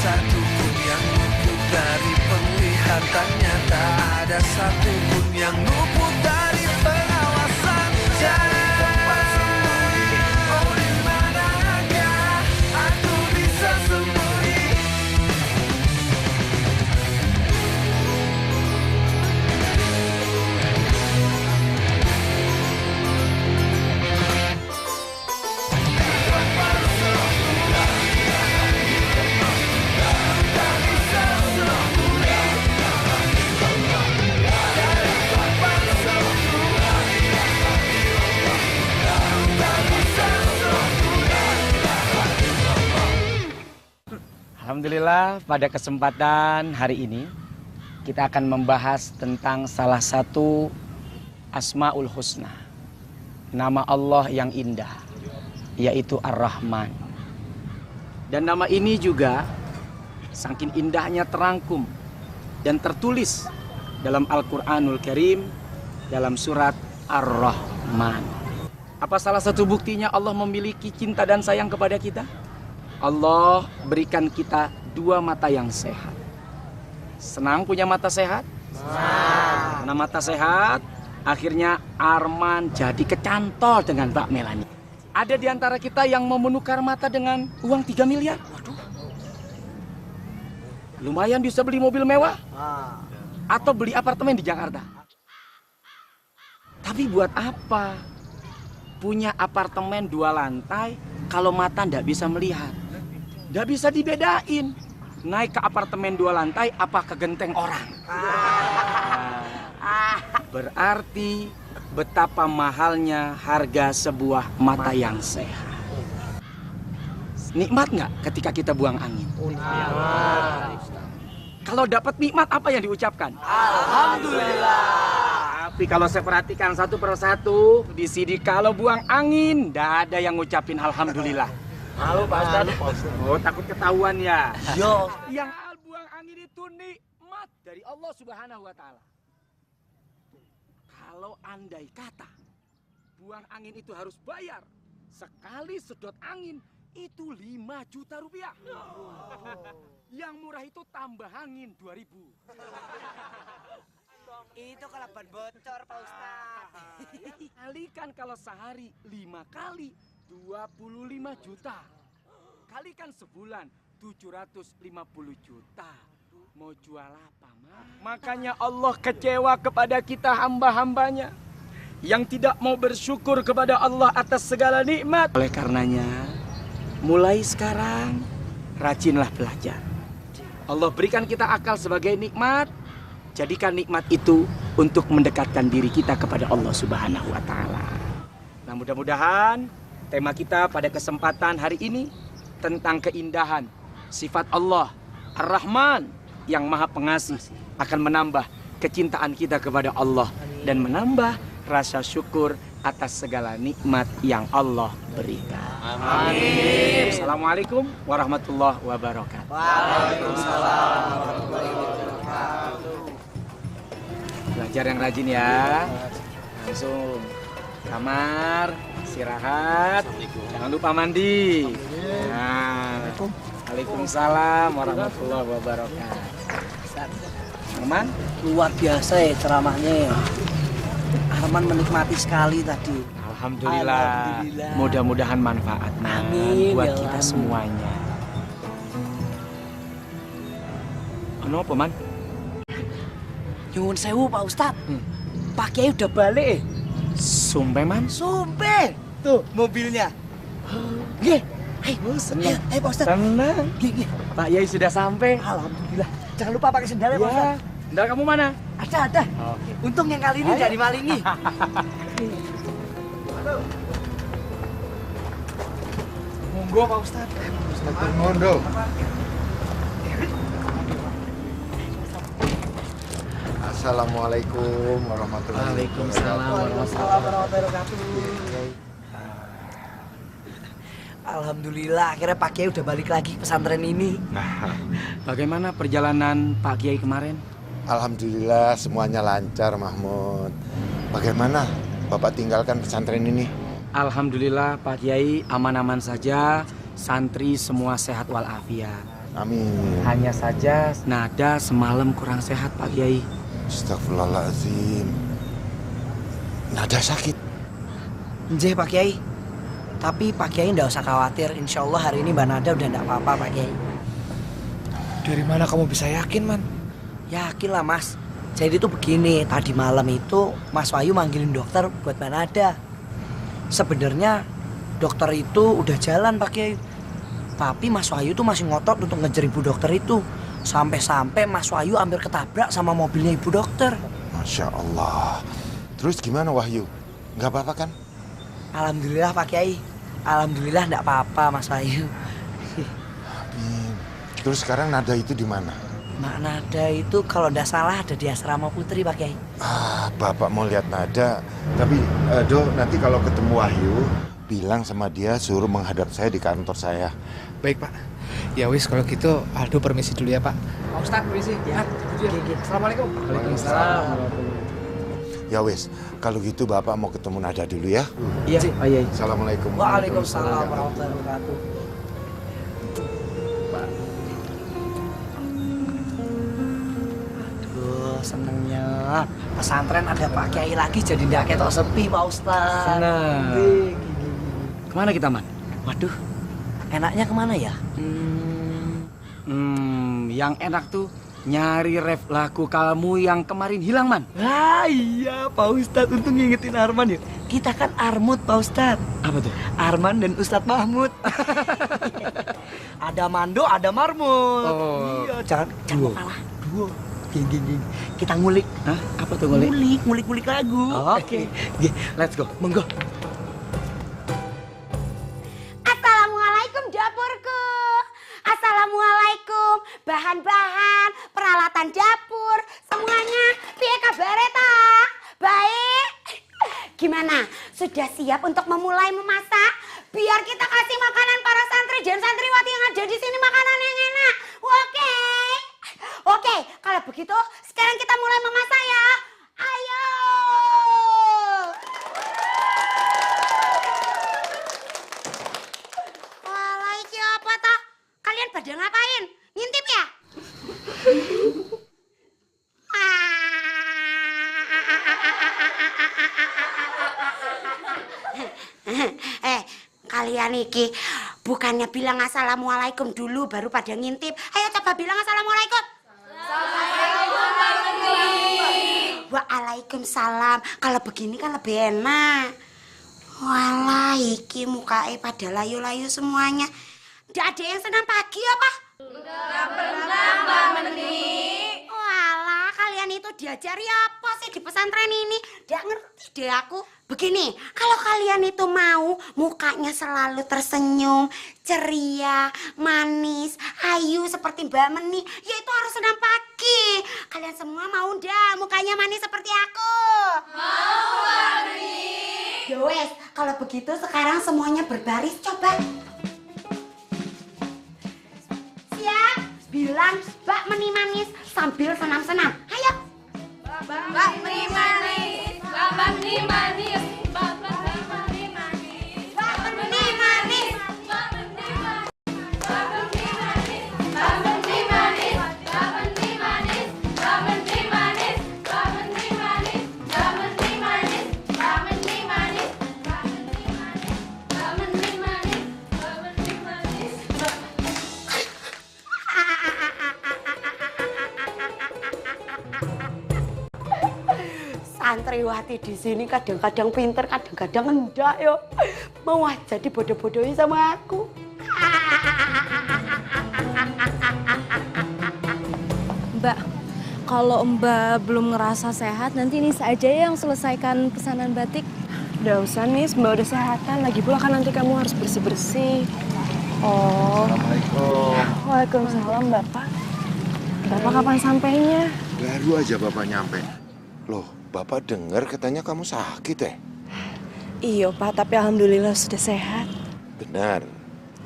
satupun yang luput dari penglihatannya, tak ada satupun yang luput dari pengawasan. Cari tempat sembunyi, oh di manakah aku bisa sembunyi? Alhamdulillah, pada kesempatan hari ini kita akan membahas tentang salah satu Asmaul Husna, nama Allah yang indah, yaitu Ar-Rahman. Dan nama ini juga saking indahnya terangkum dan tertulis dalam Al-Quranul Karim dalam surat Ar-Rahman. Apa salah satu buktinya Allah memiliki cinta dan sayang kepada kita? Allah berikan kita dua mata yang sehat. Senang punya mata sehat? Senang. Karena mata sehat, akhirnya Arman jadi kecantol dengan Mbak Melani. Ada di antara kita yang mau menukar mata dengan uang 3 miliar. Waduh. Lumayan bisa beli mobil mewah. Atau beli apartemen di Jakarta. Tapi buat apa? Punya apartemen 2 lantai kalau mata ndak bisa melihat. Nggak bisa dibedain naik ke apartemen 2 lantai apa ke genteng orang. Berarti betapa mahalnya harga sebuah mata yang sehat. Nikmat nggak ketika kita buang angin? Kalau dapat nikmat apa yang diucapkan? Alhamdulillah. Tapi kalau saya perhatikan satu persatu di sini kalau buang angin nggak ada yang ngucapin alhamdulillah. Halo Pak Ustadz. Oh, takut ketahuan ya? Yo. Yang buang angin itu nikmat dari Allah Subhanahu wa Ta'ala. Kalau andai kata buang angin itu harus bayar, sekali sedot angin itu 5 juta rupiah. Yang murah itu tambah angin 2.000. Itu kelaban bocor Pak Ustadz. Kalikan kalau sehari 5 kali 25 juta. Kalikan sebulan 750 juta. Mau jual apa, Mak? Makanya Allah kecewa kepada kita hamba-hambanya yang tidak mau bersyukur kepada Allah atas segala nikmat. Oleh karenanya, mulai sekarang rajinlah belajar. Allah berikan kita akal sebagai nikmat. Jadikan nikmat itu untuk mendekatkan diri kita kepada Allah Subhanahu wa Ta'ala. Nah, mudah-mudahan tema kita pada kesempatan hari ini tentang keindahan sifat Allah Ar-Rahman yang Maha Pengasih akan menambah kecintaan kita kepada Allah dan menambah rasa syukur atas segala nikmat yang Allah berikan. Amin. Assalamualaikum warahmatullahi wabarakatuh. Waalaikumsalam warahmatullahi wabarakatuh. Belajar yang rajin ya. Langsung kamar, istirahat, jangan lupa mandi. Nah, Waalaikumsalam warahmatullahi wabarakatuh. Arman, Luar biasa ya ceramahnya. Arman menikmati sekali tadi. alhamdulillah. Mudah-mudahan manfaat Amin, buat ya kita Allah. semuanya. Ano apa, Man? Nyuwun sewu Pak Ustadz. Pak Kiai udah balik. Sumpah, Man? Sumpah. Tuh mobilnya. Nggih. Ayo, senang. ayo Pak Ustadz. Tenang. Nggih. Pak Yai sudah sampai. Alhamdulillah. Jangan lupa pakai sendal ya Pak Ya. Ustadz. Sendal kamu mana? Ada. Oke. Untung yang kali ini Ayo. tidak dimalingi. Monggo Pak Ustadz. Mondo. Assalamualaikum warahmatullahi wabarakatuh. Alhamdulillah akhirnya Pak Kiai udah balik lagi pesantren ini. Nah, bagaimana perjalanan Pak Kiai kemarin? Alhamdulillah semuanya lancar, Mahmud. Bagaimana Bapak tinggalkan pesantren ini? Alhamdulillah Pak Kiai aman-aman saja, santri semua sehat walafiat. Amin. Hanya saja Nada semalam kurang sehat Pak Kiai. Astagfirullahaladzim. Nada sakit. Nggih Pak Kiai. Tapi Pak Kiai ndak usah khawatir. Insya Allah hari ini Mbak Nada udah ndak apa-apa Pak Kiai. Dari mana kamu bisa yakin, Man? Yakin lah Mas. Jadi itu begini, tadi malam itu Mas Wahyu manggilin dokter buat Mbak Nada. Sebenarnya dokter itu udah jalan Pak Kiai. Tapi Mas Wahyu tuh masih ngotot untuk ngejar ibu dokter itu. Sampai-sampai Mas Wahyu hampir ketabrak sama mobilnya ibu dokter. Masya Allah. Terus gimana Wahyu? Nggak apa-apa kan? Alhamdulillah Pak Kiai. Alhamdulillah nggak apa-apa Mas Wahyu. Amin. Terus sekarang Nada itu di mana? Mbak Nada itu kalau nggak salah ada di asrama putri Pak Kiai. Bapak mau lihat Nada. Tapi, Do, nanti kalau ketemu Wahyu, bilang sama dia suruh menghadap saya di kantor saya. Baik, Pak. Ya wis, kalau gitu Aldo permisi dulu ya, Pak. Pak Ustadz, permisi. Ya. Assalamualaikum. Waalaikumsalam. Ya wis, kalau gitu Bapak mau ketemu Nada dulu ya. Iya, Pak Kiai. Assalamualaikum. Waalaikumsalam warahmatullahi wabarakatuh. Aduh, senengnya pesantren ada Pak Kiai lagi jadi ndak ketok sepi Pak Ustadz. Senang. Gigi. Kemana kita, Man? Waduh, enaknya kemana ya? Yang enak tuh nyari ref lagu kamu yang kemarin hilang, Man. Ah iya Pak Ustadz, untung ngingetin Arman ya. Kita kan Armut Pak Ustadz. Apa tuh? Arman dan Ustadz Mahmud. Ada Mando, ada Marmut. Oh. Iya, jangan Duo. kalah. Duo. Geng. Kita ngulik. Hah? Apa tuh ngulik? Ngulik lagu. Oke. Let's go. Monggo. Assalamualaikum dapurku. Assalamualaikum bahan-bahan, peralatan dapur, semuanya. Piye kabare ta? Baik. Gimana? Sudah siap untuk memulai memasak? Biar kita kasih makanan para santri dan santriwati yang ada di sini makanan yang enak. Oke. Oke, kalau begitu sekarang kita mulai memasak ya. Ayo. Walah, iki apa toh? Kalian pada ngapain? Ngintip ya? Kalian iki bukannya bilang assalamualaikum dulu baru pada ngintip. Ayo coba bilang assalamualaikum. Waalaikumsalam. Kalau begini kan lebih enak. Walah, iki mukanya pada layu-layu semuanya. Nggak ada yang senang pagi apa? Nggak pernah, Mbak Meni. Walah, kalian itu diajari apa sih di pesantren ini? Nggak ngerti deh aku. Begini, kalau kalian itu mau mukanya selalu tersenyum, ceria, manis, ayu seperti Mbak Meni, ya itu harus senam pagi. Kalian semua mau ndak mukanya manis seperti aku? Mau, Mbak Meni. Yowes, kalau begitu sekarang semuanya berbaris, coba. Siap, bilang Mbak Meni manis sambil senam-senam. Ayo. Mbak Meni manis, Mbak Meni manis, Mbak Meni manis, Mbak Meni manis, Mbak Meni manis, Mbak Meni manis, Mbak Meni manis, Mbak Meni manis, Mbak Meni manis, Mbak Meni manis, Mbak Meni manis, Mbak Meni manis, Mbak Meni manis, Mbak Meni manis. Santriwati di sini kadang-kadang pinter, kadang-kadang enggak yo. Mau aja dibodoh-bodohin sama aku. Mbak, kalau Mbak belum ngerasa sehat, nanti Nisa aja ya yang selesaikan pesanan batik. Udah usah nih, Mbak udah sehatan. Lagi pula kan nanti kamu harus bersih-bersih. Oh. Assalamualaikum. Waalaikumsalam, Bapak. Bapak kapan sampainya? Baru aja Bapak nyampe. Loh, Bapak dengar katanya kamu sakit ya? Iya, Pak, tapi alhamdulillah sudah sehat. Benar.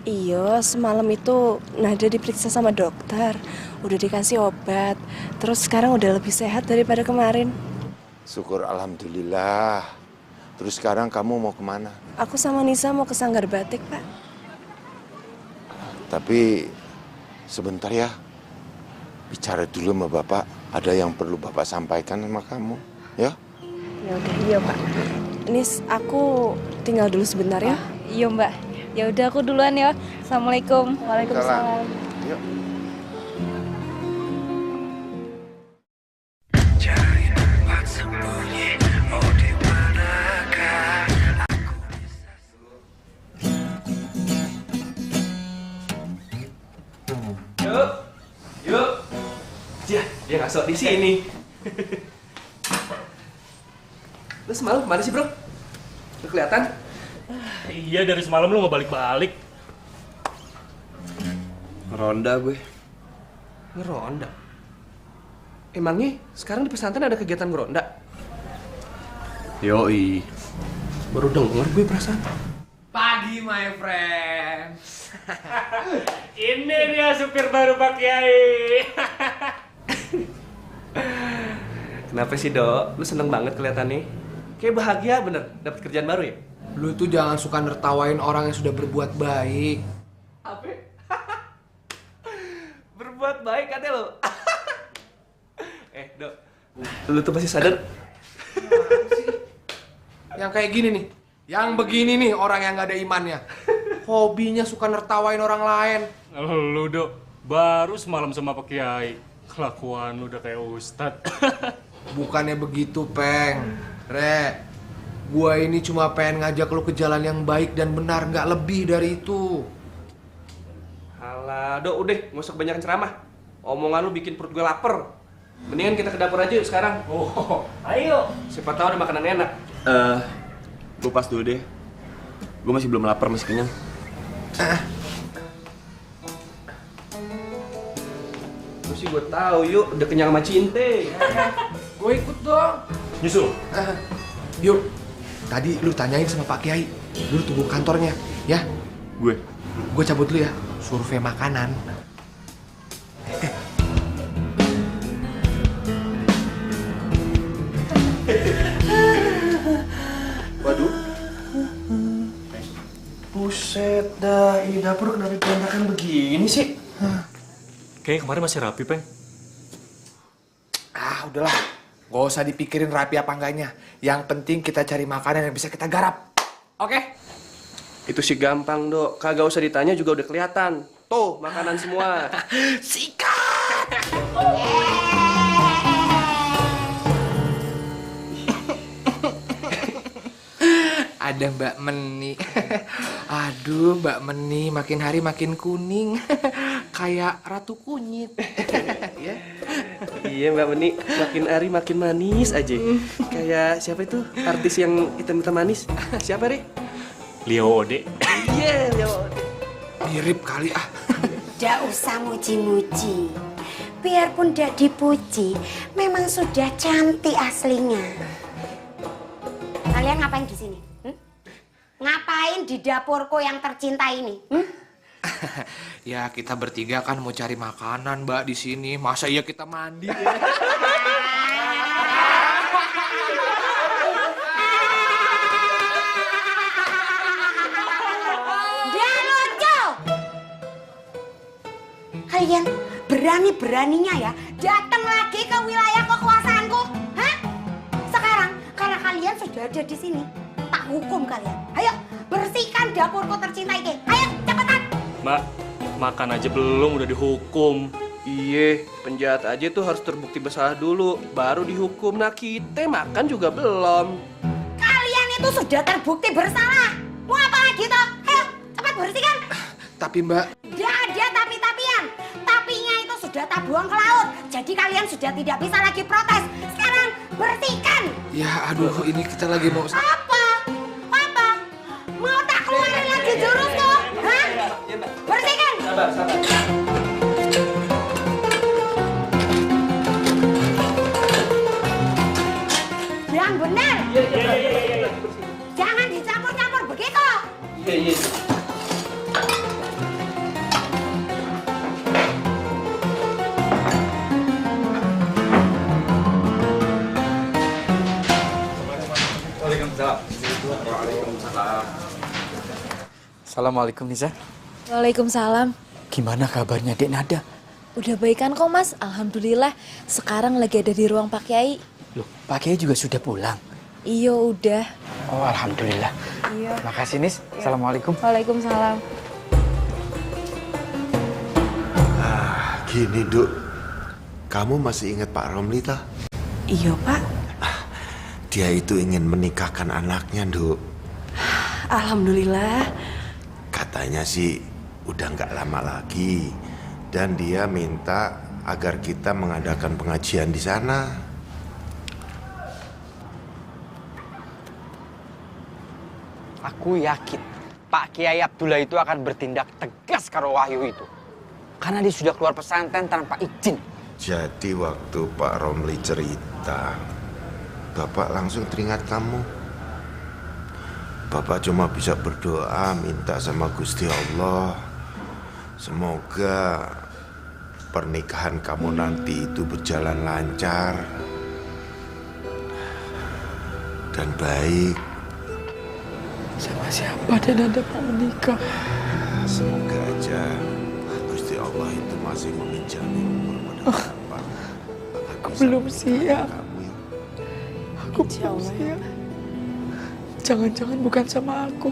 Iya, semalam itu Nada diperiksa sama dokter. Udah dikasih obat. Terus sekarang udah lebih sehat daripada kemarin. Syukur alhamdulillah. Terus sekarang kamu mau kemana? Aku sama Nisa mau ke Sanggar Batik, Pak. Tapi sebentar ya. Bicara dulu sama Bapak. Ada yang perlu Bapak sampaikan sama kamu, ya? Ya udah, iya Pak. Nis, aku tinggal dulu sebentar ya. Iya Mbak. Ya udah aku duluan ya. Assalamualaikum. Waalaikumsalam. Yuk. Cari tempat sembunyi, oh di manakah aku bisa Yuk, yuk. Dia ngasok di sini. Lu semalam kemana sih bro? Lu kelihatan? Iya, dari semalam lu nggak balik-balik. Ngeronda gue. Ngeronda? Emangnya sekarang di pesantren ada kegiatan ngeronda? Yoi. Baru denger gue perasaan. Pagi, my friends. Ini dia supir baru Pak Kiai. Kenapa sih Dok? Lu seneng banget kelihatannya. Kayak bahagia bener dapat kerjaan baru ya? Lu tuh jangan suka nertawain orang yang sudah berbuat baik. Apa? Berbuat baik katanya lo. Dok. Lu tuh pasti sadar. Yang kayak gini nih. Yang begini nih orang yang gak ada imannya. Hobinya suka nertawain orang lain. Lu Dok, baru semalam sama Pak Kiai. Kelakuan lu udah kayak ustad. Bukannya begitu, Peng. Re, gua ini cuma pengen ngajak lu ke jalan yang baik dan benar, nggak lebih dari itu. Alah, Dok, udah, nggak usah kebanyakan ceramah. Omongan lu bikin perut gue lapar. Mendingan kita ke dapur aja yuk sekarang. Oh, ayo. Siapa tahu ada makanan enak. Gue pas dulu deh. Gue masih belum lapar, masih kenyang. Terus sih gue tahu, yuk, udah kenyang sama Cinte. Gue ikut dong. Nyusul. Yuk, tadi lu tanyain sama Pak Kiai. Lu tunggu kantornya, ya? Gue cabut dulu ya. Survei makanan. Waduh. Buset dah, ini dapur kenapa berantakan begini sih? Kayaknya kemarin masih rapi, Peng. Udahlah. Gak usah dipikirin rapi apa enggaknya. Yang penting kita cari makanan yang bisa kita garap. Oke? Itu sih gampang, Dok. Kagak usah ditanya juga udah kelihatan. Tuh, makanan semua. Sikat! Ada Mbak Meni. Aduh, Mbak Meni makin hari makin kuning. Kayak ratu kunyit. Ya? Iya, Mbak Meni. Makin hari makin manis aja. Kayak siapa itu? Artis yang hitam-hitam manis. Siapa, Re? Leo Ode. Iya, Leo Ode. Mirip kali ah. Nggak usah muji-muji. Biarpun tidak dipuji, memang sudah cantik aslinya. Kalian ngapain di sini? Ngapain di dapurku yang tercinta ini? Ya kita bertiga kan mau cari makanan Mbak di sini. Masa iya kita mandi? Ya? Dia lucu. Kalian berani-beraninya ya datang lagi ke wilayah kekuasaanku? Hah? Sekarang karena kalian sudah ada di sini, tak hukum kalian. Ayo bersihkan dapurku tercinta ini. Ayo cepetan. Mbak, makan aja belum udah dihukum. Iya, penjahat aja tuh harus terbukti bersalah dulu, baru dihukum. Nah, kita makan juga belum. Kalian itu sudah terbukti bersalah. Mau apa lagi toh? Ayo cepat bersihkan. Tapi Mbak... Tidak ada tapi-tapian. Tapinya itu sudah tak buang ke laut. Jadi kalian sudah tidak bisa lagi protes. Sekarang bersihkan. Ya aduh, ini kita lagi mau... Apa? Apa? Mau tak keluarin lagi jurusku? Hah? Bersihkan. Sabar, sabar. Yang benar. Iya. Jangan dicampur-campur begitu. Iya. Assalamualaikum Nisa. Waalaikumsalam. Gimana kabarnya Dek Nada? Udah baikan kok Mas, alhamdulillah. Sekarang lagi ada di ruang Pak Kiai. Loh, Pak Kiai juga sudah pulang? Iya udah. Oh alhamdulillah. Iya. Makasih Nis. Assalamualaikum. Waalaikumsalam. Gini, Duk. Kamu masih ingat Pak Romli, toh? Iya, Pak. Dia itu ingin menikahkan anaknya, Duk. Alhamdulillah. Katanya sih udah nggak lama lagi. Dan dia minta agar kita mengadakan pengajian di sana. Aku yakin Pak Kiai Abdullah itu akan bertindak tegas karo Wahyu itu. Karena dia sudah keluar pesantren tanpa izin. Jadi waktu Pak Romli cerita, Bapak langsung teringat kamu. Bapak cuma bisa berdoa, minta sama Gusti Allah. Semoga pernikahan kamu nanti itu berjalan lancar dan baik. Sama siapa dan Nada mau menikah? Semoga aja Gusti Allah itu masih meminjami umur pada Bapak. Aku belum siap. Aku belum siap. Jangan-jangan bukan sama aku.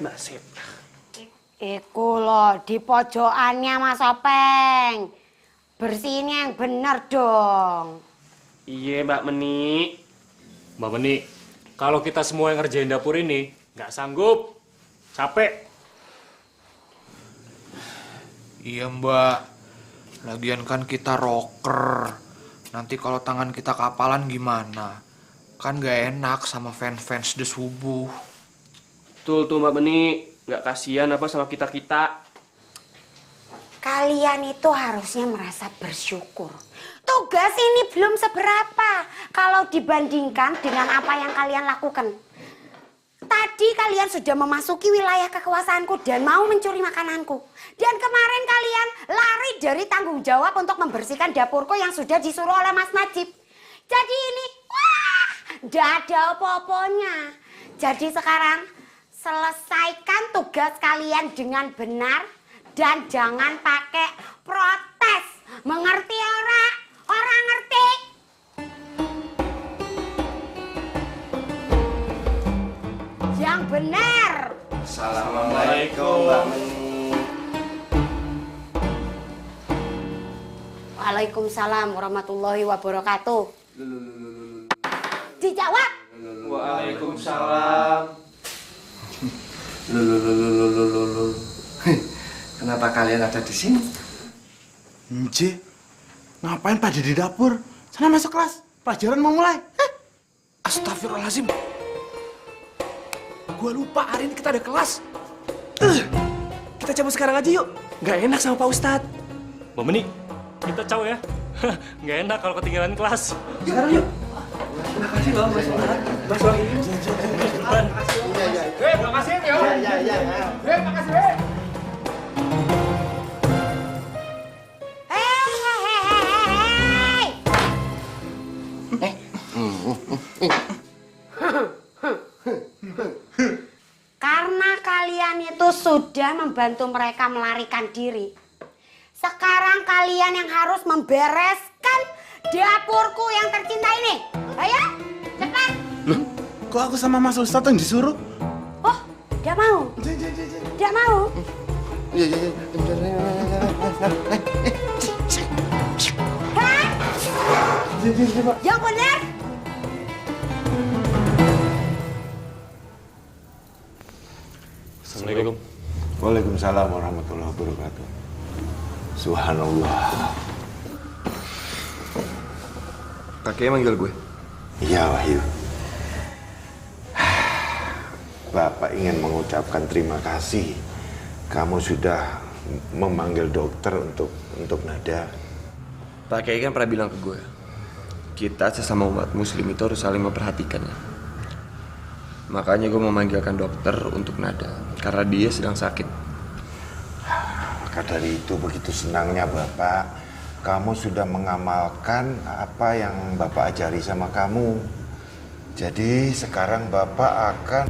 Nasib. Iku loh di pojokannya Mas Openg. Bersihinnya yang bener dong. Iya Mbak Meni. Mbak Meni, kalau kita semua yang ngerjain dapur ini nggak sanggup, capek. Iya Mbak, lagian kan kita rocker. Nanti kalau tangan kita kapalan gimana? Kan gak enak sama fans-fans The Subuh. Betul tuh Mbak Meni, nggak kasihan apa sama kita-kita. Kalian itu harusnya merasa bersyukur. Tugas ini belum seberapa kalau dibandingkan dengan apa yang kalian lakukan. Tadi kalian sudah memasuki wilayah kekuasaanku dan mau mencuri makananku. Dan kemarin kalian lari dari tanggung jawab untuk membersihkan dapurku yang sudah disuruh oleh Mas Najib. Jadi ini, wah, nggak ada apa-apanya. Jadi sekarang selesaikan tugas kalian dengan benar dan jangan pakai protes. Mengerti ora? Orang ngerti? Yang benar. Assalamualaikum Mbak Meni. Waalaikumsalam warahmatullahi wabarakatuh. Dijawab. Waalaikumsalam. Kenapa kalian ada di sini? Nje, ngapain pada di dapur? Sana masuk kelas, pelajaran mau mulai. Astagfirullahaladzim. Gua lupa hari ini kita ada kelas. Kita cabut sekarang aja yuk. Nggak enak sama Pak Ustadz. Mbak Meni, kita caw ya. Nggak enak kalau ketinggalan kelas. Sekarang yuk. Makasih loh Mas Wahyu. Mas Wahyu. Depan. Makasih ya. Makasih. Karena kalian itu sudah membantu mereka melarikan diri. Sekarang kalian yang harus membereskan dapurku yang tercinta ini. Ayo, cepat. Loh, kok aku sama Mas Ustadz yang disuruh? Oh, tidak mau. Tidak mau. Hah? Yang benar. Assalamualaikum. Waalaikumsalam warahmatullahi wabarakatuh. Subhanallah. Kakeknya manggil gue. Iya, Wahyu. Bapak ingin mengucapkan terima kasih. Kamu sudah memanggil dokter untuk Nada. Pak Kiai kan pernah bilang ke gue, kita sesama umat muslim itu harus saling memperhatikan ya. Makanya gue memanggilkan dokter untuk Nada, karena dia sedang sakit. Maka dari itu begitu senangnya Bapak kamu sudah mengamalkan apa yang Bapak ajari sama kamu. Jadi sekarang Bapak akan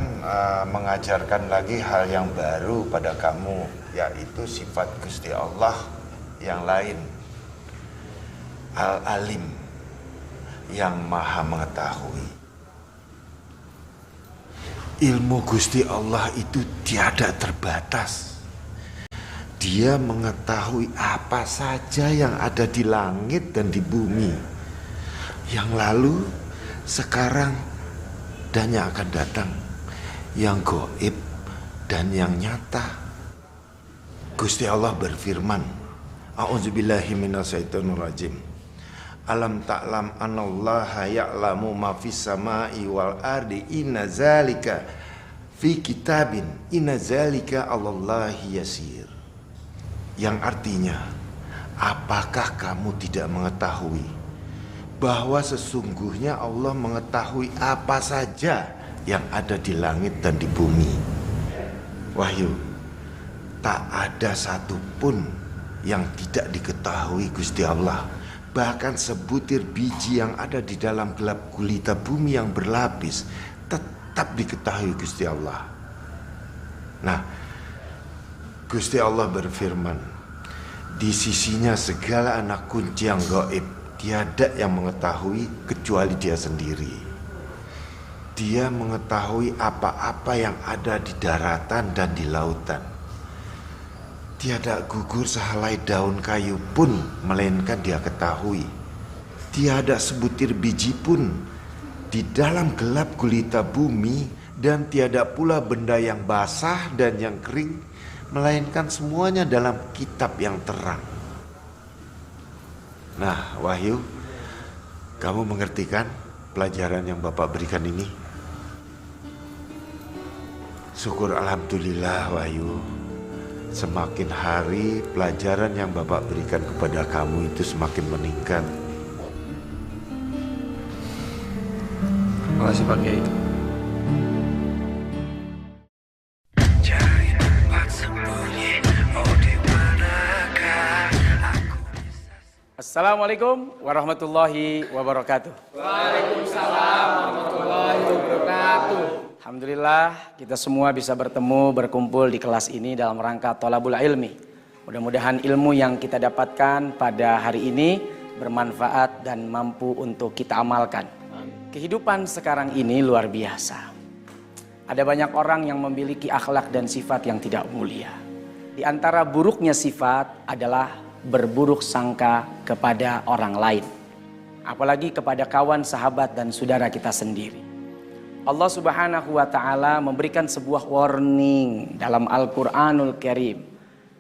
mengajarkan lagi hal yang baru pada kamu, yaitu sifat Gusti Allah yang lain. Al-Alim, yang maha mengetahui. Ilmu Gusti Allah itu tiada terbatas. Dia mengetahui apa saja yang ada di langit dan di bumi, yang lalu, sekarang, dan yang akan datang, yang gaib dan yang nyata. Gusti Allah berfirman, A'udzubillahi minasyaitonirrajim. Alam ta'lam anallaha ya'lamu ma fis sama'i wal ardi inna zalika fi kitabin inna zalika 'alallahi yasir. Yang artinya, apakah kamu tidak mengetahui bahwa sesungguhnya Allah mengetahui apa saja yang ada di langit dan di bumi. Wahyu, tak ada satupun yang tidak diketahui Gusti Allah. Bahkan sebutir biji yang ada di dalam gelap gulita bumi yang berlapis tetap diketahui Gusti Allah. Nah, Gusti Allah berfirman, di sisinya segala anak kunci yang gaib, tiada yang mengetahui kecuali Dia sendiri. Dia mengetahui apa-apa yang ada di daratan dan di lautan. Tiada gugur sehelai daun kayu pun melainkan Dia ketahui. Tiada sebutir biji pun di dalam gelap gulita bumi, dan tiada pula benda yang basah dan yang kering, melainkan semuanya dalam kitab yang terang. Nah, Wahyu, kamu mengerti kan pelajaran yang Bapak berikan ini? Syukur alhamdulillah, Wahyu. Semakin hari pelajaran yang Bapak berikan kepada kamu itu semakin meningkat. Terima kasih Pak Kiai. Assalamualaikum warahmatullahi wabarakatuh. Waalaikumsalam warahmatullahi wabarakatuh. Alhamdulillah kita semua bisa bertemu, berkumpul di kelas ini dalam rangka thalabul ilmi. Mudah-mudahan ilmu yang kita dapatkan pada hari ini bermanfaat dan mampu untuk kita amalkan. Kehidupan sekarang ini luar biasa. Ada banyak orang yang memiliki akhlak dan sifat yang tidak mulia. Di antara buruknya sifat adalah berburuk sangka kepada orang lain, apalagi kepada kawan, sahabat, dan saudara kita sendiri. Allah Subhanahu wa ta'ala memberikan sebuah warning dalam Al-Quranul Karim.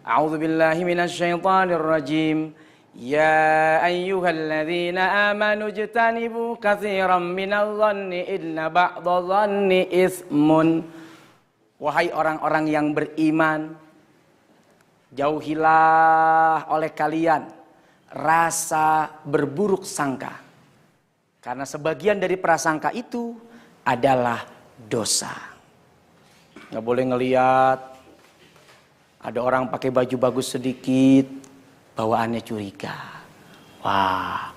A'udzubillahi minasyaitonirrajim. Ya ayyuhalladzina amanu jtanibu katsiran minadh-dhanni inna ba'dadh-dhanni itsmun. Wahai orang-orang yang beriman, jauhilah oleh kalian rasa berburuk sangka. Karena sebagian dari prasangka itu adalah dosa. Nggak boleh ngeliat ada orang pakai baju bagus sedikit, bawaannya curiga. Wah,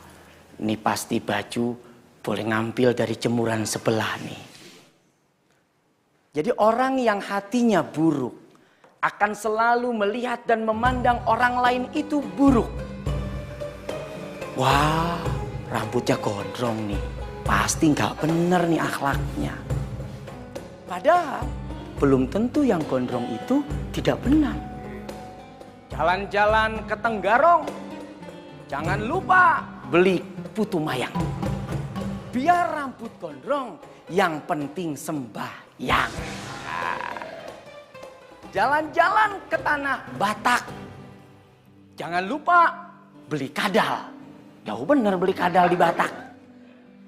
ini pasti baju boleh ngambil dari jemuran sebelah nih. Jadi orang yang hatinya buruk akan selalu melihat dan memandang orang lain itu buruk. Wah, rambutnya gondrong nih, pasti nggak bener nih akhlaknya. Padahal belum tentu yang gondrong itu tidak benar. Jalan-jalan ke Tenggarong, jangan lupa beli putu mayang. Biar rambut gondrong, yang penting sembahyang. Jalan-jalan ke tanah Batak, jangan lupa beli kadal. Jauh bener beli kadal di Batak.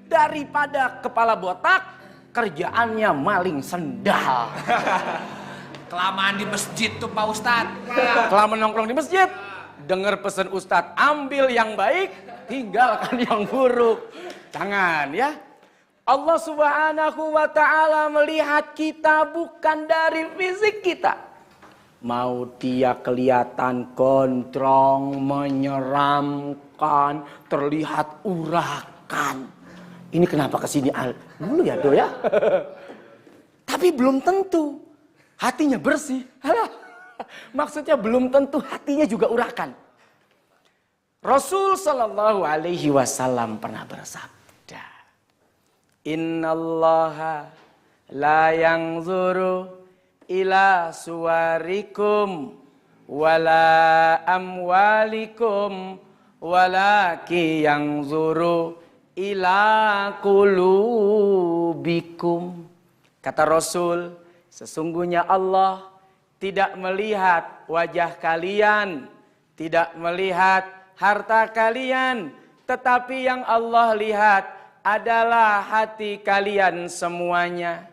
Daripada kepala botak, kerjaannya maling sendal. Kelamaan di masjid tuh Pak Ustadz. Kelamaan nongkrong di masjid, dengar pesan Ustadz, ambil yang baik, tinggalkan yang buruk. Jangan ya. Allah Subhanahu wa ta'ala melihat kita bukan dari fisik kita, Mau dia kelihatan gondrong, menyeramkan, terlihat urakan. Ini kenapa kesini dulu ya Do ya? Tapi belum tentu hatinya bersih. Alah, maksudnya belum tentu hatinya juga urakan. Rasul Shallallahu Alaihi Wasallam pernah bersabda, Innallaha la yanzuru ila suwarikum wala amwalikum walaki yanzuru ila qulubikum. Kata Rasul, sesungguhnya Allah tidak melihat wajah kalian, tidak melihat harta kalian, tetapi yang Allah lihat adalah hati kalian semuanya.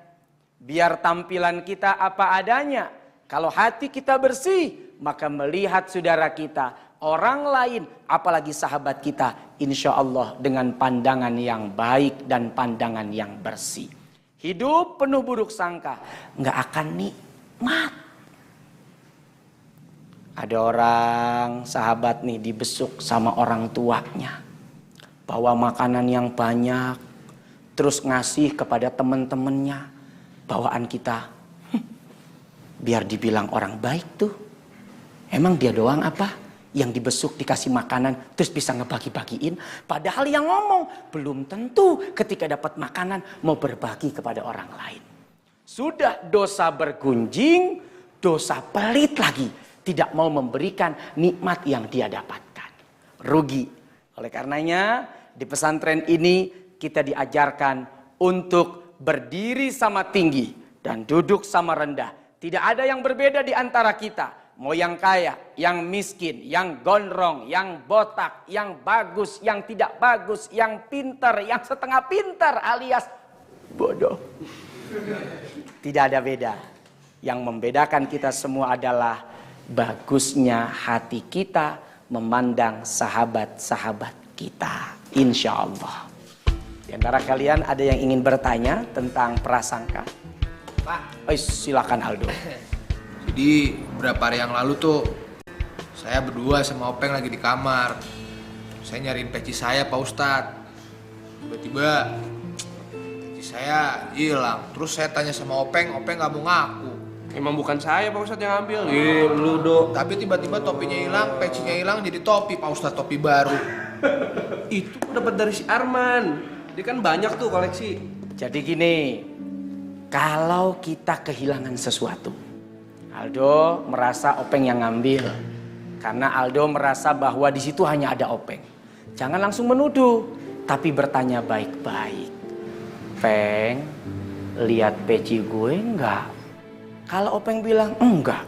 Biar tampilan kita apa adanya. Kalau hati kita bersih, maka melihat saudara kita, orang lain, apalagi sahabat kita, insya Allah dengan pandangan yang baik dan pandangan yang bersih. Hidup penuh buruk sangka, nggak akan nikmat. Ada orang sahabat nih dibesuk sama orang tuanya, bawa makanan yang banyak, terus ngasih kepada teman-temannya. Bawaan kita, biar dibilang orang baik tuh. Emang dia doang apa yang dibesuk dikasih makanan terus bisa ngebagi-bagiin? Padahal yang ngomong belum tentu ketika dapat makanan mau berbagi kepada orang lain. Sudah dosa bergunjing, dosa pelit lagi. Tidak mau memberikan nikmat yang dia dapatkan. Rugi. Oleh karenanya di pesantren ini kita diajarkan untuk berdiri sama tinggi dan duduk sama rendah. Tidak ada yang berbeda di antara kita. Mau yang kaya, yang miskin, yang gondrong, yang botak, yang bagus, yang tidak bagus, yang pintar, yang setengah pintar alias bodoh. Tidak ada beda. Yang membedakan kita semua adalah bagusnya hati kita memandang sahabat-sahabat kita. Insya Allah. Di antara kalian ada yang ingin bertanya tentang prasangka? Pak, silakan Aldo. Jadi beberapa hari yang lalu tuh saya berdua sama Openg lagi di kamar. Saya nyariin peci saya Pak Ustadz. Tiba-tiba peci saya hilang. Terus saya tanya sama Openg gak mau ngaku. Emang bukan saya Pak Ustadz yang ambil. Lu Do. Tapi tiba-tiba topinya hilang, pecinya hilang jadi topi Pak Ustadz, topi baru. Itu dapat dari si Arman. Dia kan banyak tuh koleksi. Jadi gini, kalau kita kehilangan sesuatu, Aldo merasa Openg yang ngambil. Karena Aldo merasa bahwa di situ hanya ada Openg. Jangan langsung menuduh, tapi bertanya baik-baik. Peng, lihat peci gue enggak? Kalau Openg bilang enggak,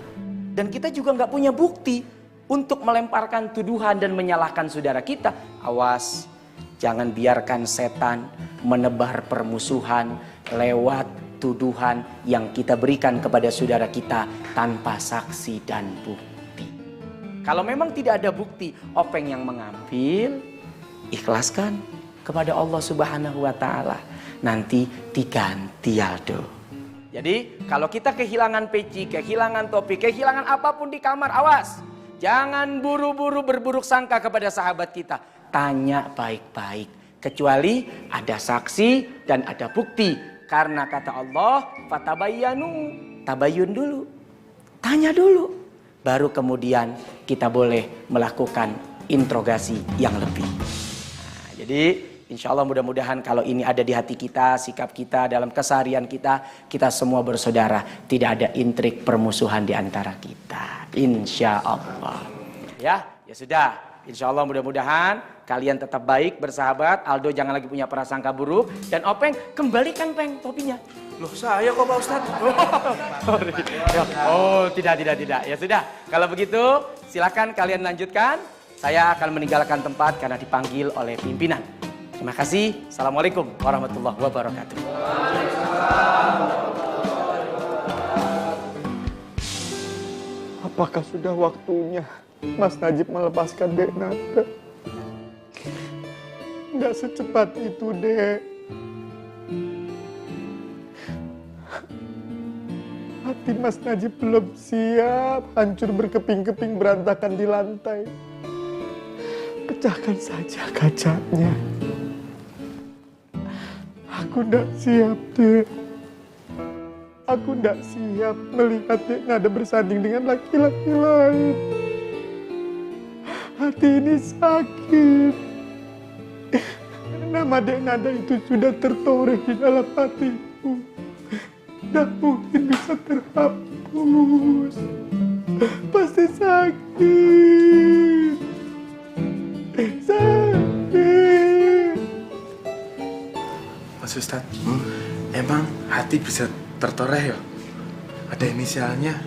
dan kita juga enggak punya bukti untuk melemparkan tuduhan dan menyalahkan saudara kita, awas. Jangan biarkan setan menebar permusuhan lewat tuduhan yang kita berikan kepada saudara kita tanpa saksi dan bukti. Kalau memang tidak ada bukti Openg yang mengambil, ikhlaskan kepada Allah Subhanahu wa Ta'ala. Nanti diganti Aldo. Jadi kalau kita kehilangan peci, kehilangan topi, kehilangan apapun di kamar, awas. Jangan buru-buru berburuk sangka kepada sahabat kita. Tanya baik-baik. Kecuali ada saksi dan ada bukti. Karena kata Allah, fatabayyanu, tabayyun dulu. Tanya dulu. Baru kemudian kita boleh melakukan interogasi yang lebih. Nah, jadi insya Allah mudah-mudahan kalau ini ada di hati kita, sikap kita, dalam keseharian kita, kita semua bersaudara. Tidak ada intrik permusuhan di antara kita. Insya Allah. Ya sudah. Insya Allah mudah-mudahan kalian tetap baik, bersahabat. Aldo jangan lagi punya prasangka buruk. Dan Openg, kembalikan Peng topinya. Loh saya kok Pak Ustadz? Oh tidak. Ya sudah, kalau begitu silakan kalian lanjutkan. Saya akan meninggalkan tempat karena dipanggil oleh pimpinan. Terima kasih. Assalamualaikum warahmatullahi wabarakatuh. Apakah sudah waktunya Mas Najib melepaskan Dek Nada? Nggak secepat itu, Dek. Hati Mas Najib belum siap, hancur berkeping-keping berantakan di lantai. Pecahkan saja kacanya. Aku ndak siap, Dek. Aku ndak siap melihat Dek Nada bersanding dengan laki-laki lain. Hati ini sakit. Nama Dek Nada itu sudah tertoreh di dalam hatiku. Tidak mungkin bisa terhapus. Pasti sakit. Sakit. Mas Ustadz, emang hati bisa tertoreh ya? Ada inisialnya?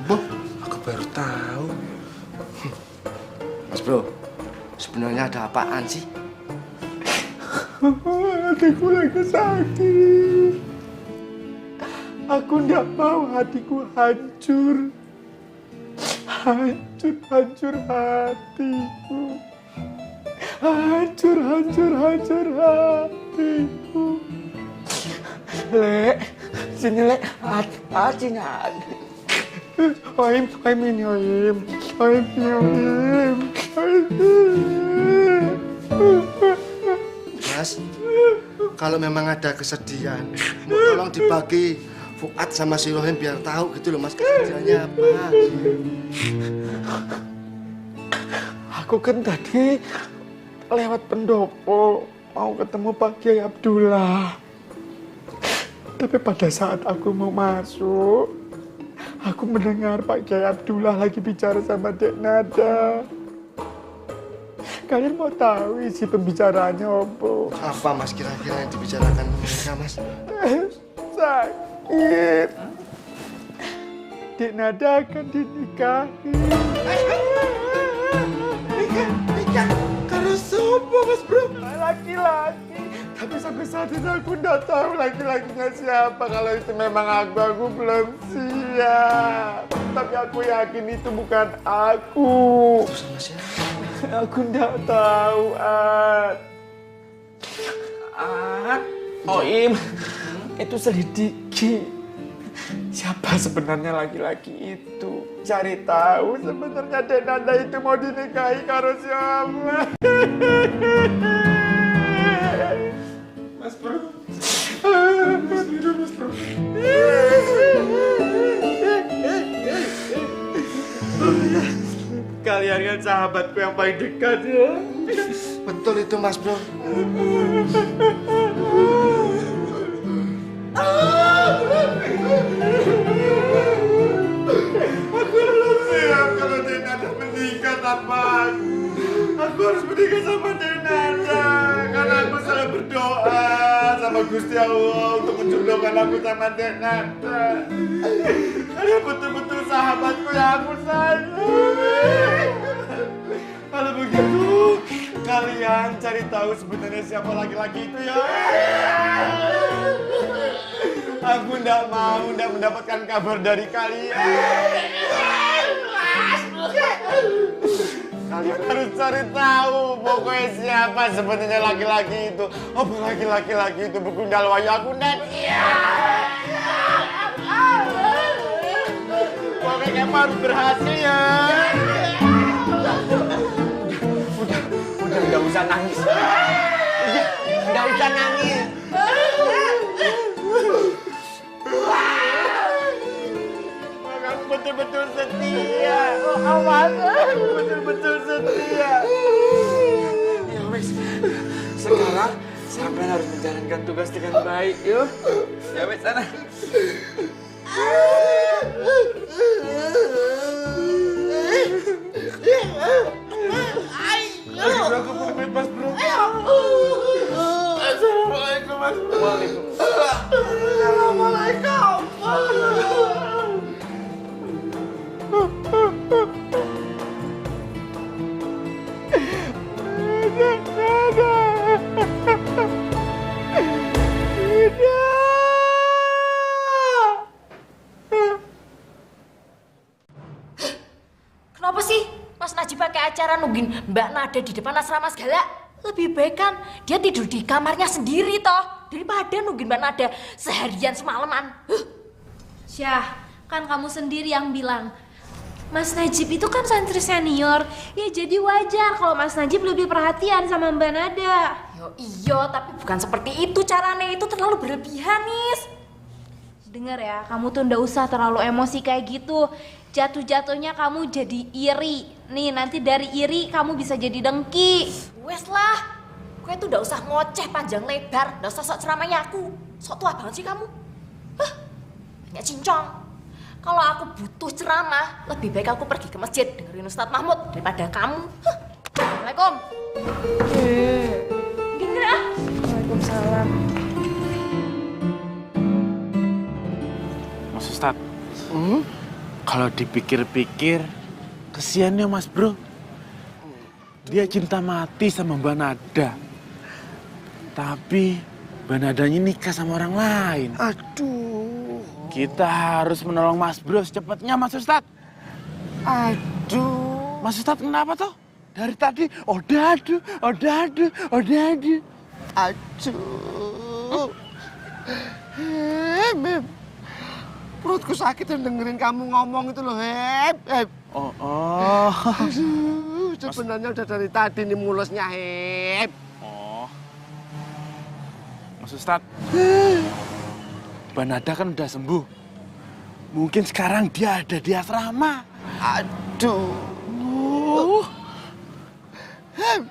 Boh, aku baru tahu. Mas Bro, sebenarnya ada apaan sih? Hatiku lagi sakit. Aku tidak mau hatiku hancur. Hancur hatiku. Hancur hatiku. Lek, sini Lek, sini. Oim ini Oim. Mas, kalau memang ada kesedihan, tolong dibagi Fuad sama si Rohim biar tahu gitu loh Mas kesedihannya apa. Aku kan tadi lewat pendopo mau ketemu Pak Kiai Abdullah. Tapi pada saat aku mau masuk, aku mendengar Pak Kiai Abdullah lagi bicara sama Dek Nada. Kalian mau tahu isi pembicaraannya apa? Apa Mas kira-kira yang dibicarakan mereka Mas? Sakit. Dek Nada akan dinikahi. Nikah? Karena sopo Mas Bro? Laki-laki. Tapi sampai saat ini aku nggak tahu laki-lakinya siapa. Kalau itu memang aku belum siap. Tapi aku yakin itu bukan aku. Itu sama siapa? Aku nggak tahu, Oim, itu selidiki. Siapa sebenarnya laki-laki itu? Cari tahu sebenarnya Dek Nada itu mau dinikahi karo siapa? Mas Bro. Mas Bro. Kalian kan sahabatku yang paling dekat ya. Betul itu Mas Bro. Aku belum siap kalau Dek Nada menikah tanpa aku. Aku harus menikah sama Dek Nada. Karena aku selalu berdoa sama Gusti Allah untuk menjodohkan aku sama Dek Nada. Kalian betul-betul sahabatku yang aku sayang. Kalau begitu, kalian cari tahu sebenarnya siapa laki-laki itu ya. Aku ndak mau mendapatkan kabar dari kalian. Kalian harus cari tahu pokoknya siapa sebenarnya laki-laki itu. Apa laki-laki itu begundal wayu aku ndak siap. Pokoknya harus berhasil ya. Udah nggak usah nangis. Nggak usah nangis. Kamu betul-betul setia. Awas. Betul-betul setia. Ya wes, sekarang sampean harus menjalankan tugas dengan baik, yuk. Ya wes sana. Lagi aku pamit Mas Bro. Assalamualaikum Mas Bro. Assalamualaikum. Kenapa sih Mas Najib pakai acara nungguin Mbak Nada di depan asrama segala? Lebih baik kan dia tidur di kamarnya sendiri toh daripada nungguin Mbak Nada seharian semalaman. Syah, Kan kamu sendiri yang bilang, Mas Najib itu kan santri senior. Ya jadi wajar kalau Mas Najib lebih perhatian sama Mbak Nada. Yo iya, tapi bukan seperti itu caranya. Itu terlalu berlebihan, Nis. Dengar ya, kamu tuh ndak usah terlalu emosi kayak gitu. Jatuh-jatuhnya kamu jadi iri. Nih, nanti dari iri kamu bisa jadi dengki. Wes lah. Gue tuh ndak usah ngoceh panjang lebar. Ndak usah sok ceramahnya aku. Sok tua banget sih kamu. Hah, banyak cincong. Kalau aku butuh ceramah, lebih baik aku pergi ke masjid dengerin Ustadz Mahmud daripada kamu. Hah. Assalamualaikum. Gini ah. Waalaikumsalam. Mas Ustadz, kalau dipikir-pikir, kesiannya Mas Bro. Dia cinta mati sama Mbak Nada. Tapi Mbak Nadanya nikah sama orang lain. Aduh. Kita harus menolong Mas Bro secepatnya, Mas Ustadz. Aduh. Mas Ustadz kenapa toh? Dari tadi, odadu. Aduh. Beb. Perutku sakit dan dengerin kamu ngomong itu loh, Heb. Oh. Aduh, sebenarnya udah dari tadi nih mulusnya, Heb. Oh. Mas Ustadz. Mbak Nada kan udah sembuh. Mungkin sekarang dia ada di asrama. Aduh. Hem,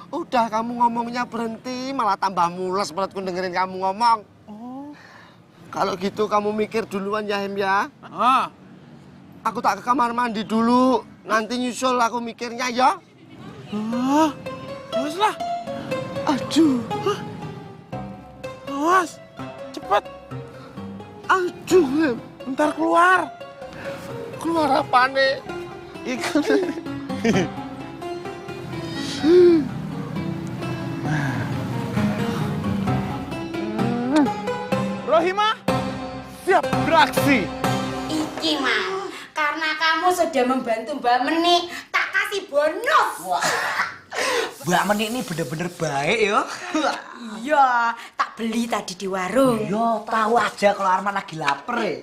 udah kamu ngomongnya berhenti, malah tambah mules perutku dengerin kamu ngomong. Kalau gitu kamu mikir duluan ya, Hem ya. Aku tak ke kamar mandi dulu, nanti nyusul aku mikirnya ya. Awas lah. Aduh. Awas, cepet. Aduh, Hem. Ntar keluar. Keluar apa nih? Ikan. Rohimah, siap beraksi. Iki, Mas. Karena kamu sudah membantu Mbak Menik, tak kasih bonus. Mbak Menik ini bener-bener baik ya. Iya, tak beli tadi di warung. Yo, tahu aja kalau Arman lagi lapar ya.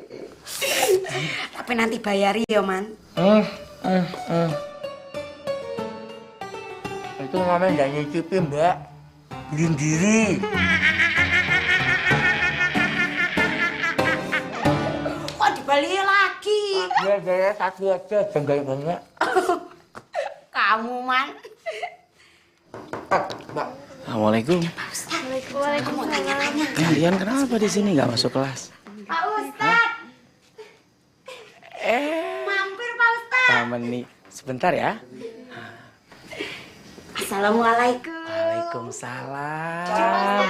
Tapi nanti bayari ya, Man. Itu namanya nggak nyicipin, Mbak. Beliin diri. Kok dibalik lagi? Ya, satu aja, jangan banyak. Kamu, Man. Assalamualaikum. Waalaikumsalam. Mau tanya-tanya. Kalian kenapa di sini nggak masuk kelas? Pak Ustadz. Mampir, Pak Ustadz. Pak Meni, sebentar ya. Assalamualaikum. Waalaikumsalam.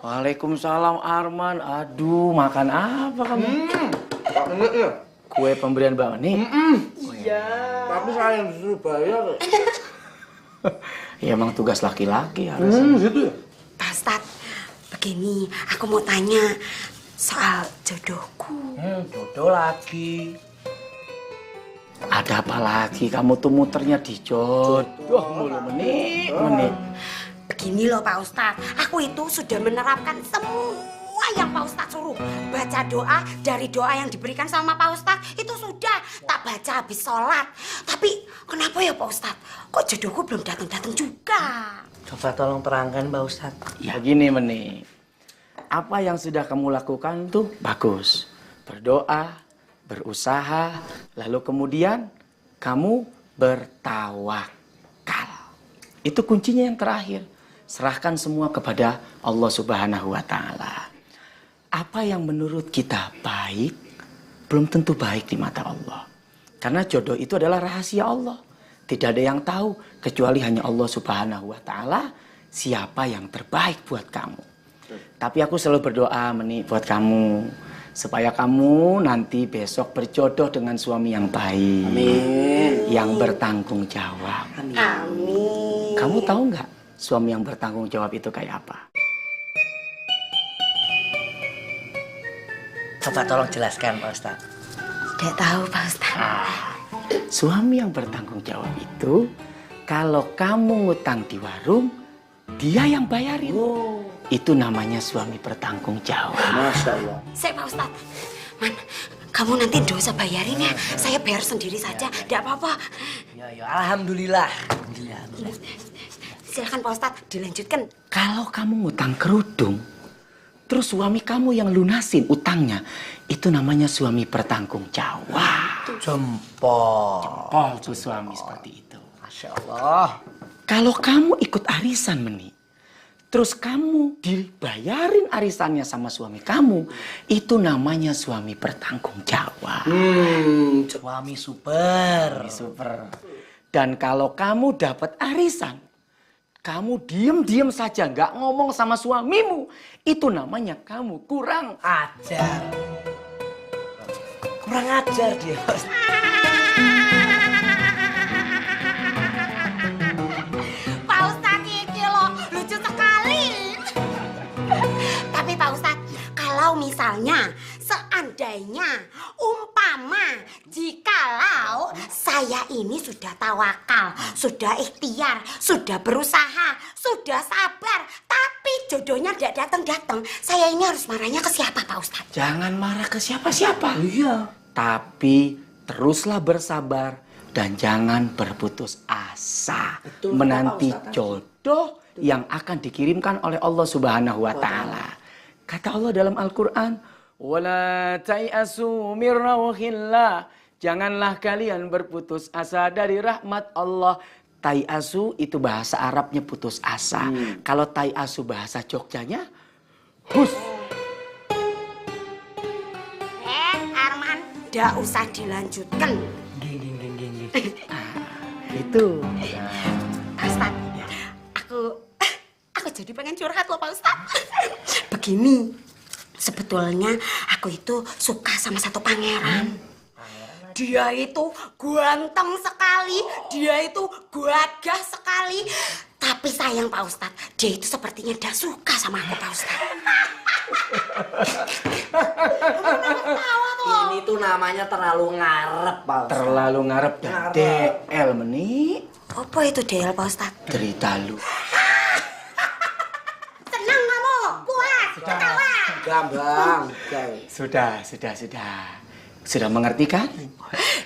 Waalaikumsalam Arman. Aduh, makan apa kamu? Kue pemberian Mbak Meni? Iya. Tapi saya yang disuruh bayar. Ya emang tugas laki-laki harusnya. Gitu ya? Pak Ustadz, begini, aku mau tanya soal jodohku. Jodoh lagi. Ada apa lagi? Kamu tuh muternya di jodoh mulu, Meni. Begini loh Pak Ustadz, aku itu sudah menerapkan semua yang Pak Ustadz suruh. Baca doa, dari doa yang diberikan sama Pak Ustadz, itu sudah tak baca habis sholat. Tapi kenapa ya Pak Ustadz, kok jodohku belum datang-datang juga? Coba tolong terangkan, Pak Ustadz. Ya gini, Meni. Apa yang sudah kamu lakukan tuh bagus. Berdoa, berusaha, lalu kemudian kamu bertawakal. Itu kuncinya yang terakhir. Serahkan semua kepada Allah Subhanahu wa Ta'ala. Apa yang menurut kita baik, belum tentu baik di mata Allah. Karena jodoh itu adalah rahasia Allah. Tidak ada yang tahu, kecuali hanya Allah Subhanahu wa Ta'ala, siapa yang terbaik buat kamu. Tapi aku selalu berdoa, Meni, buat kamu. Supaya kamu nanti besok berjodoh dengan suami yang baik. Amin. Yang bertanggung jawab. Amin. Kamu tahu nggak suami yang bertanggung jawab itu kayak apa? Coba tolong jelaskan, Pak Ustadz. Tidak tahu Pak Ustadz. Suami yang bertanggung jawab itu, kalau kamu ngutang di warung, dia yang bayarin. Itu namanya suami bertanggung jawab. Masya Allah. Saya Pak Ustadz, Man, kamu nanti nggak usah bayarin ya. Saya bayar sendiri saja, tidak apa-apa. Ya, alhamdulillah. Silakan Pak Ustadz, dilanjutkan. Kalau kamu ngutang kerudung, terus suami kamu yang lunasin utangnya, itu namanya suami bertanggung jawab. Jempol tuh suami seperti itu. Masya Allah. Kalau kamu ikut arisan, Meni, terus kamu dibayarin arisannya sama suami kamu, itu namanya suami bertanggung jawab. Suami super. Dan kalau kamu dapat arisan, kamu diem saja, nggak ngomong sama suamimu, itu namanya kamu kurang ajar. Kurang ajar dia. Pak Ustadz ini loh, lucu sekali. Tapi Pak Ustadz, kalau misalnya, seandainya, umpama, jikalau saya ini sudah tawakal, sudah ikhtiar, sudah berusaha, sudah sabar, tapi jodohnya tidak datang-datang, saya ini harus marahnya ke siapa Pak Ustadz? Jangan marah ke siapa-siapa. Iya. Tapi teruslah bersabar dan jangan berputus asa. Betul, menanti Pak Ustadz. jodoh yang akan dikirimkan oleh Allah Subhanahu wa taala. Kata Allah dalam Al-Qur'an, "Wala ta'asu mir rauhillah." Janganlah kalian berputus asa dari rahmat Allah. Tai'asu itu bahasa Arabnya putus asa. Kalau tai'asu bahasa Jogjanya, hus. Arman, nggak usah dilanjutkan. Itu. Pak Ustadz, aku jadi pengen curhat loh Pak Ustadz. Begini, sebetulnya aku itu suka sama satu pangeran. Dia itu ganteng sekali, dia itu gagah sekali. Tapi sayang Pak Ustadz, dia itu sepertinya tidak suka sama aku Pak Ustadz. Ini tuh namanya terlalu ngarep, Pak Ustadz. Terlalu ngarep dan DL, Meni. Apa itu DL Pak Ustadz? Derita lu. Senang kamu, puas, ketawa. Gambang. Sudah. Sudah mengerti kan?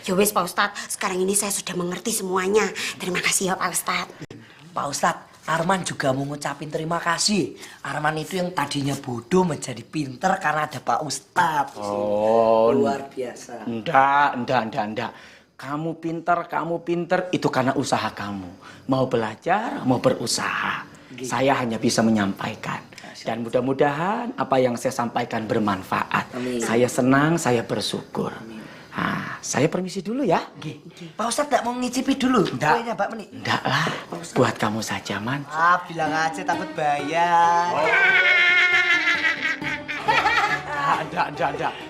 Ya wis Pak Ustadz, sekarang ini saya sudah mengerti semuanya. Terima kasih ya Pak Ustadz. Pak Ustadz, Arman juga mau ngucapin terima kasih. Arman itu yang tadinya bodoh menjadi pinter karena ada Pak Ustadz. Oh, luar biasa. Enggak. Kamu pinter itu karena usaha kamu. Mau belajar, mau berusaha. Saya hanya bisa menyampaikan. Dan mudah-mudahan apa yang saya sampaikan bermanfaat. Amin. Saya senang, saya bersyukur. Nah, saya permisi dulu ya. Pak Ustadz tidak mau ngicipi dulu? Enggak. Kuenya, Mbak Meni? Enggak lah, buat kamu saja, Man. Bilang aja takut bayar. Enggak.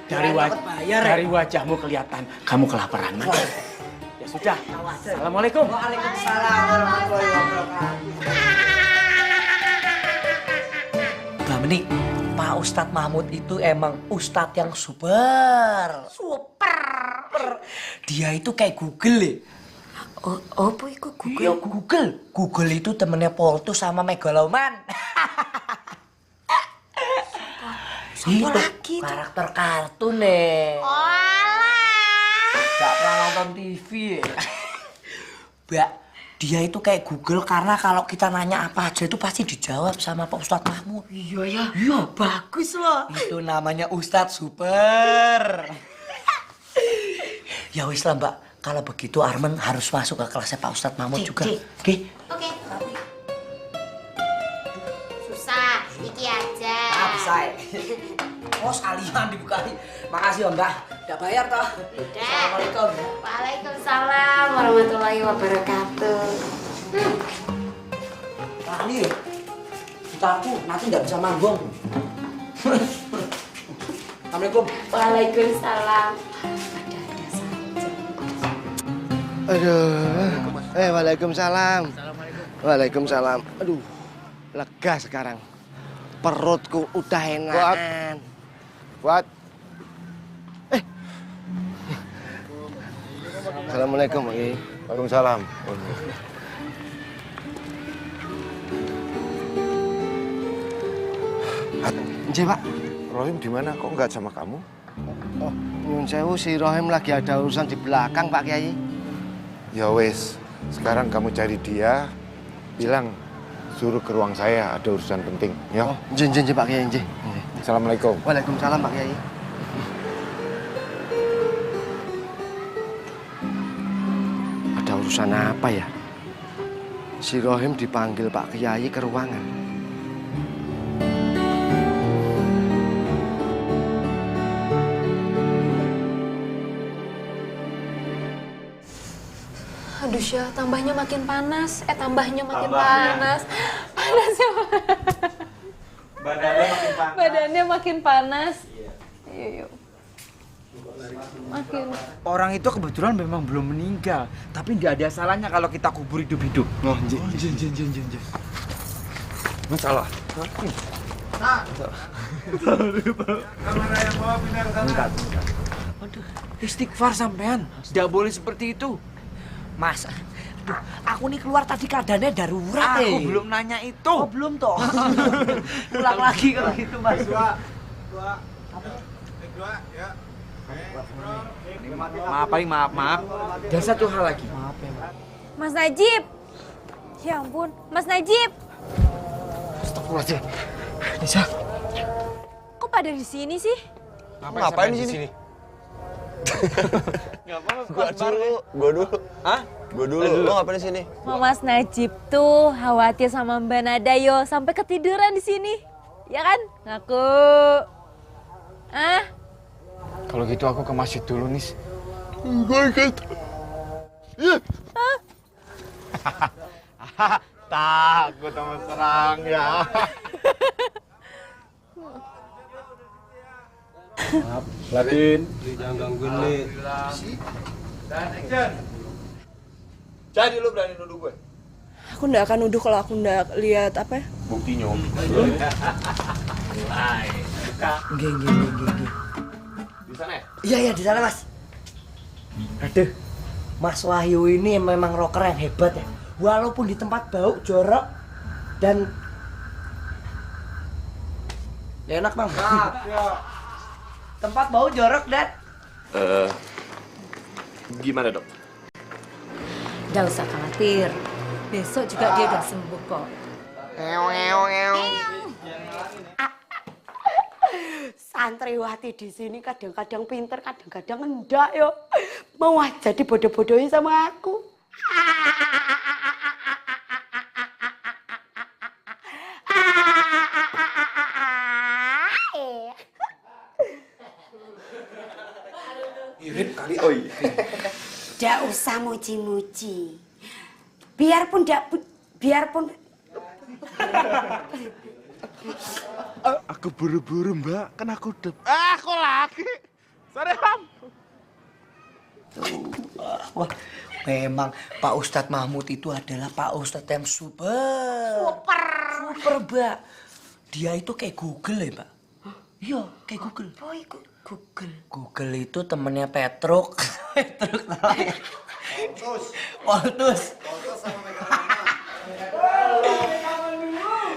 Dari wajahmu kelihatan kamu kelaparan, Man. Ya sudah. Assalamualaikum. Waalaikumsalam warahmatullahi wabarakatuh. Mbak Meni, Pak Ustadz Mahmud itu emang Ustadz yang super. Dia itu kayak Google ya. Oh, apa itu Google? Iya, Google. Google itu temennya Poltus sama Megaloman. Siapa lagi tuh? Karakter kartun nih. Gak pernah nonton TV ya. Mbak, dia itu kayak Google karena kalau kita nanya apa aja itu pasti dijawab sama Pak Ustadz Mahmud. Iya, bagus loh. Itu namanya Ustadz super. Ya wis lah Mbak, kalau begitu Arman harus masuk ke kelasnya Pak Ustadz Mahmud juga. Oke. Susah, iki aja. Bisa ya. Oh sekalian dibukain. Makasih Om Mbak. Udah bayar toh? Udah. Assalamualaikum. Waalaikumsalam warahmatullahi wabarakatuh. Tadi ya, gitarku nanti nggak bisa manggung. Assalamualaikum. Waalaikumsalam. Aduh. Waalaikumsalam. Waalaikumsalam. Aduh. Lega sekarang. Perutku udah enakan. Kuat. Assalamualaikum, Pak. Waalaikumsalam. Nggih, Pak. Rohim di mana? Kok nggak sama kamu? Oh, Nyun sewu, si Rohim lagi ada urusan di belakang, Pak Kiai. Ya wes, sekarang kamu cari dia, bilang suruh ke ruang saya, ada urusan penting. Ya. Oh, njen Pak Kiai, njen. Assalamualaikum. Waalaikumsalam, Pak Kiai. Ada urusan apa ya? Si Rohim dipanggil Pak Kiai ke ruangan. Aduh Syah, tambahnya makin panas. Tambahnya makin panas. Panasnya. Badannya makin panas. Badannya makin panas. Iya. Makin. Orang itu kebetulan memang belum meninggal, tapi nggak ada salahnya kalau kita kubur hidup-hidup. Oh, jen. Masalah. Kamera yang bawa pindah ke sana. Aduh, istighfar sampean. Nggak boleh seperti itu. Mas, aduh, aku nih keluar tadi keadaannya darurat. Aku belum nanya itu. Oh, belum toh. Pulang lagi kalau gitu, Mas. Dua, ya. Maaf. Dan satu hal lagi. Maaf ya, Pak. Mas Najib. Ya ampun, Mas Najib. Astagfirullahaladzim. Nisa. Kok pada di sini sih? Ngapain di sini? Gua dulu. Hah? Gua dulu. Lo ngapain di sini? Mas Najib tuh khawatir sama Mbak Nada yo sampai ketiduran di sini. Ya kan? Ngaku. Kalau gitu aku ke masjid dulu, Nis. Enggak ikut. Takut sama serang ya. Maaf, Latin. Jangan gangguin nih. Dan action. Jadi lu berani nuduh gue? Aku nggak akan nuduh kalau aku nggak lihat apa ya. Buktinya. Geng. Di sana ya? Iya, di sana, Mas. Aduh, Mas Wahyu ini memang rocker yang hebat ya. Walaupun di tempat bau, jorok, dan ya enak, Bang. Tempat bau, jorok, dan Gimana, Dok? Nggak usah khawatir. Besok juga dia udah sembuh kok. Santriwati di sini kadang-kadang pinter, kadang-kadang enggak yo. Mau aja dibodoh-bodohin sama aku. Irit kali, oi. Nggak usah muji-muji. Biarpun Aku buru-buru, Mbak. Kan aku udah... kok lagi? Sorry, Om. wah, memang Pak Ustadz Mahmud itu adalah Pak Ustadz yang super, Mbak. Dia itu kayak Google ya, Mbak. Iya, kayak Google. Oh, ikut Google. Google itu temennya Petruk. Petruk namanya. Poltus.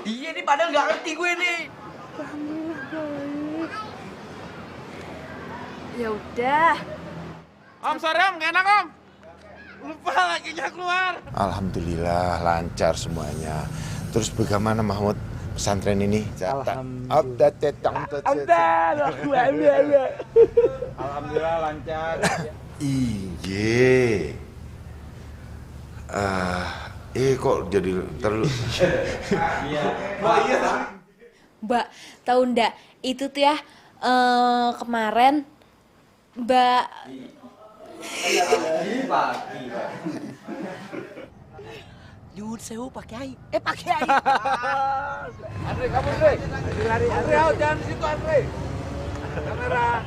Iya nih, padahal nggak ngerti gue nih. Ya udah. Om, sorry Om, nggak enak Om. Lupa lakinya keluar. Alhamdulillah lancar semuanya. Terus bagaimana Mahmud pesantren ini? Alhamdulillah lancar. Iya. Kok jadi terlalu. Mbak, tahu ndak? Itu tuh ya kemarin Mbak Nyun sewu Pak Kiai. Pak Kiai. Andre, kamu Andre. Lari, Andre, jangan di situ Andre. Kamera.